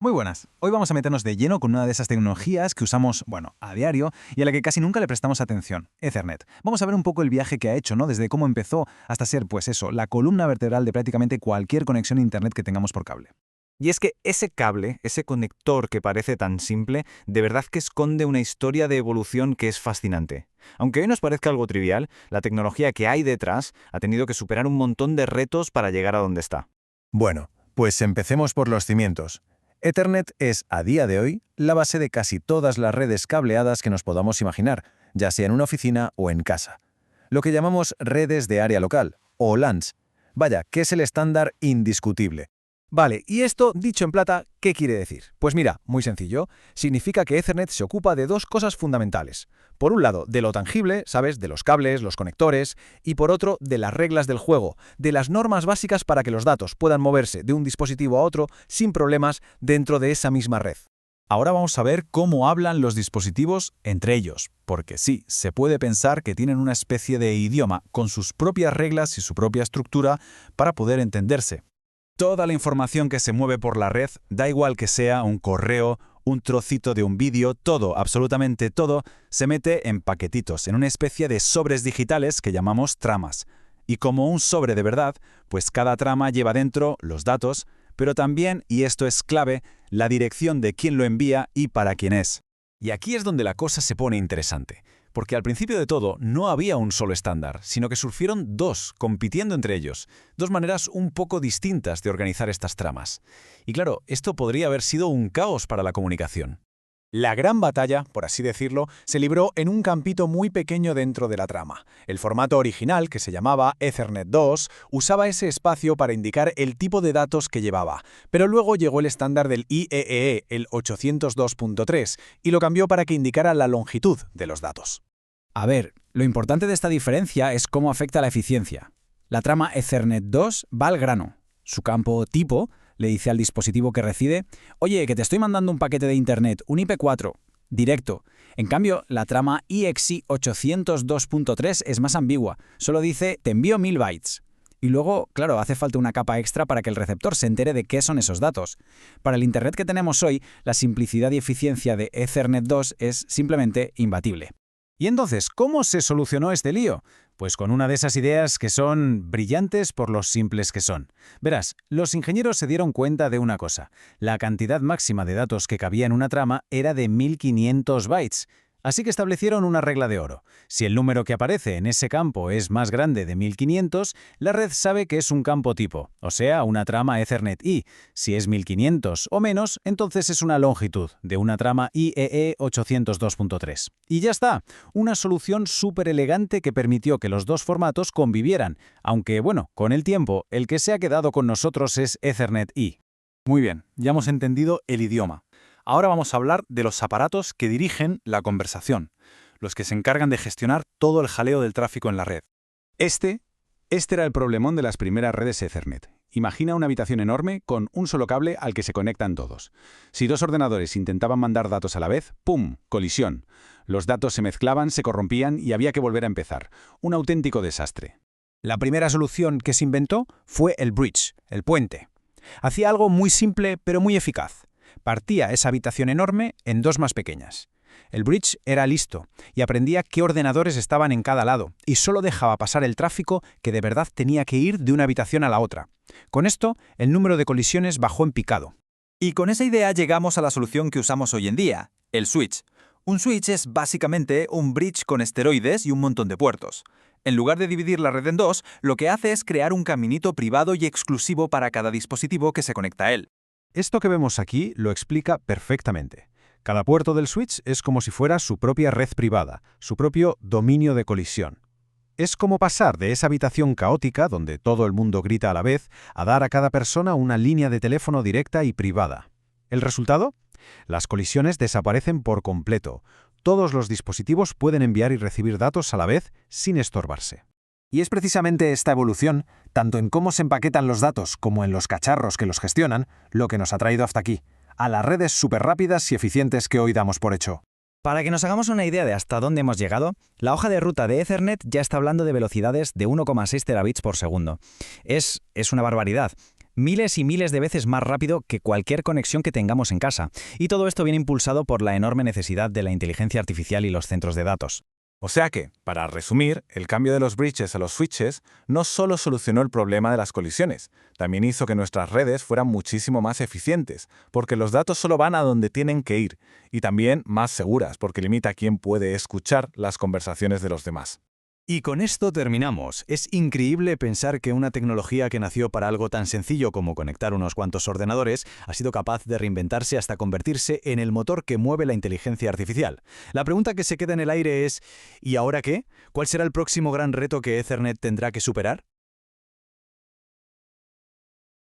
Muy buenas. Hoy vamos a meternos de lleno con una de esas tecnologías que usamos, bueno, a diario y a la que casi nunca le prestamos atención, Ethernet. Vamos a ver un poco el viaje que ha hecho, ¿no? Desde cómo empezó hasta ser, pues eso, la columna vertebral de prácticamente cualquier conexión a Internet que tengamos por cable. Y es que ese cable, ese conector que parece tan simple, de verdad que esconde una historia de evolución que es fascinante. Aunque hoy nos parezca algo trivial, la tecnología que hay detrás ha tenido que superar un montón de retos para llegar a donde está. Bueno, pues empecemos por los cimientos. Ethernet es, a día de hoy, la base de casi todas las redes cableadas que nos podamos imaginar, ya sea en una oficina o en casa. Lo que llamamos redes de área local, o LANs. Vaya, que es el estándar indiscutible. Vale, y esto, dicho en plata, ¿qué quiere decir? Pues mira, muy sencillo, significa que Ethernet se ocupa de dos cosas fundamentales. Por un lado, de lo tangible, ¿sabes? De los cables, los conectores, y por otro, de las reglas del juego, de las normas básicas para que los datos puedan moverse de un dispositivo a otro sin problemas dentro de esa misma red. Ahora vamos a ver cómo hablan los dispositivos entre ellos, porque sí, se puede pensar que tienen una especie de idioma con sus propias reglas y su propia estructura para poder entenderse. Toda la información que se mueve por la red, da igual que sea un correo, un trocito de un vídeo, todo, absolutamente todo, se mete en paquetitos, en una especie de sobres digitales que llamamos tramas. Y como un sobre de verdad, pues cada trama lleva dentro los datos, pero también, y esto es clave, la dirección de quién lo envía y para quién es. Y aquí es donde la cosa se pone interesante, porque al principio de todo no había un solo estándar, sino que surgieron dos, compitiendo entre ellos, dos maneras un poco distintas de organizar estas tramas. Y claro, esto podría haber sido un caos para la comunicación. La gran batalla, por así decirlo, se libró en un campito muy pequeño dentro de la trama. El formato original, que se llamaba Ethernet 2, usaba ese espacio para indicar el tipo de datos que llevaba, pero luego llegó el estándar del IEEE, el 802.3, y lo cambió para que indicara la longitud de los datos. A ver, lo importante de esta diferencia es cómo afecta a la eficiencia. La trama Ethernet 2 va al grano. Su campo tipo le dice al dispositivo que recibe: «Oye, que te estoy mandando un paquete de Internet, un IP4, directo». En cambio, la trama IEXI 802.3 es más ambigua. Solo dice: «Te envío 1000 bytes». Y luego, claro, hace falta una capa extra para que el receptor se entere de qué son esos datos. Para el Internet que tenemos hoy, la simplicidad y eficiencia de Ethernet 2 es simplemente imbatible. ¿Y entonces cómo se solucionó este lío? Pues con una de esas ideas que son brillantes por lo simples que son. Verás, los ingenieros se dieron cuenta de una cosa. La cantidad máxima de datos que cabía en una trama era de 1500 bytes. Así que establecieron una regla de oro. Si el número que aparece en ese campo es más grande de 1500, la red sabe que es un campo tipo, o sea, una trama Ethernet I. Si es 1500 o menos, entonces es una longitud de una trama IEEE 802.3. Y ya está, una solución súper elegante que permitió que los dos formatos convivieran, aunque, bueno, con el tiempo, el que se ha quedado con nosotros es Ethernet I. Muy bien, ya hemos entendido el idioma. Ahora vamos a hablar de los aparatos que dirigen la conversación, los que se encargan de gestionar todo el jaleo del tráfico en la red. Este era el problemón de las primeras redes Ethernet. Imagina una habitación enorme con un solo cable al que se conectan todos. Si dos ordenadores intentaban mandar datos a la vez, ¡pum!, colisión. Los datos se mezclaban, se corrompían y había que volver a empezar. Un auténtico desastre. La primera solución que se inventó fue el bridge, el puente. Hacía algo muy simple pero muy eficaz. Partía esa habitación enorme en dos más pequeñas. El bridge era listo y aprendía qué ordenadores estaban en cada lado y solo dejaba pasar el tráfico que de verdad tenía que ir de una habitación a la otra. Con esto, el número de colisiones bajó en picado. Y con esa idea llegamos a la solución que usamos hoy en día, el switch. Un switch es básicamente un bridge con esteroides y un montón de puertos. En lugar de dividir la red en dos, lo que hace es crear un caminito privado y exclusivo para cada dispositivo que se conecta a él. Esto que vemos aquí lo explica perfectamente. Cada puerto del switch es como si fuera su propia red privada, su propio dominio de colisión. Es como pasar de esa habitación caótica, donde todo el mundo grita a la vez, a dar a cada persona una línea de teléfono directa y privada. ¿El resultado? Las colisiones desaparecen por completo. Todos los dispositivos pueden enviar y recibir datos a la vez sin estorbarse. Y es precisamente esta evolución, tanto en cómo se empaquetan los datos como en los cacharros que los gestionan, lo que nos ha traído hasta aquí, a las redes súper rápidas y eficientes que hoy damos por hecho. Para que nos hagamos una idea de hasta dónde hemos llegado, la hoja de ruta de Ethernet ya está hablando de velocidades de 1,6 terabits por segundo. Es una barbaridad. miles y miles de veces más rápido que cualquier conexión que tengamos en casa. Y todo esto viene impulsado por la enorme necesidad de la inteligencia artificial y los centros de datos. O sea que, para resumir, el cambio de los bridges a los switches no solo solucionó el problema de las colisiones, también hizo que nuestras redes fueran muchísimo más eficientes, porque los datos solo van a donde tienen que ir, y también más seguras, porque limita a quién puede escuchar las conversaciones de los demás. Y con esto terminamos. Es increíble pensar que una tecnología que nació para algo tan sencillo como conectar unos cuantos ordenadores ha sido capaz de reinventarse hasta convertirse en el motor que mueve la inteligencia artificial. La pregunta que se queda en el aire es, ¿y ahora qué? ¿Cuál será el próximo gran reto que Ethernet tendrá que superar?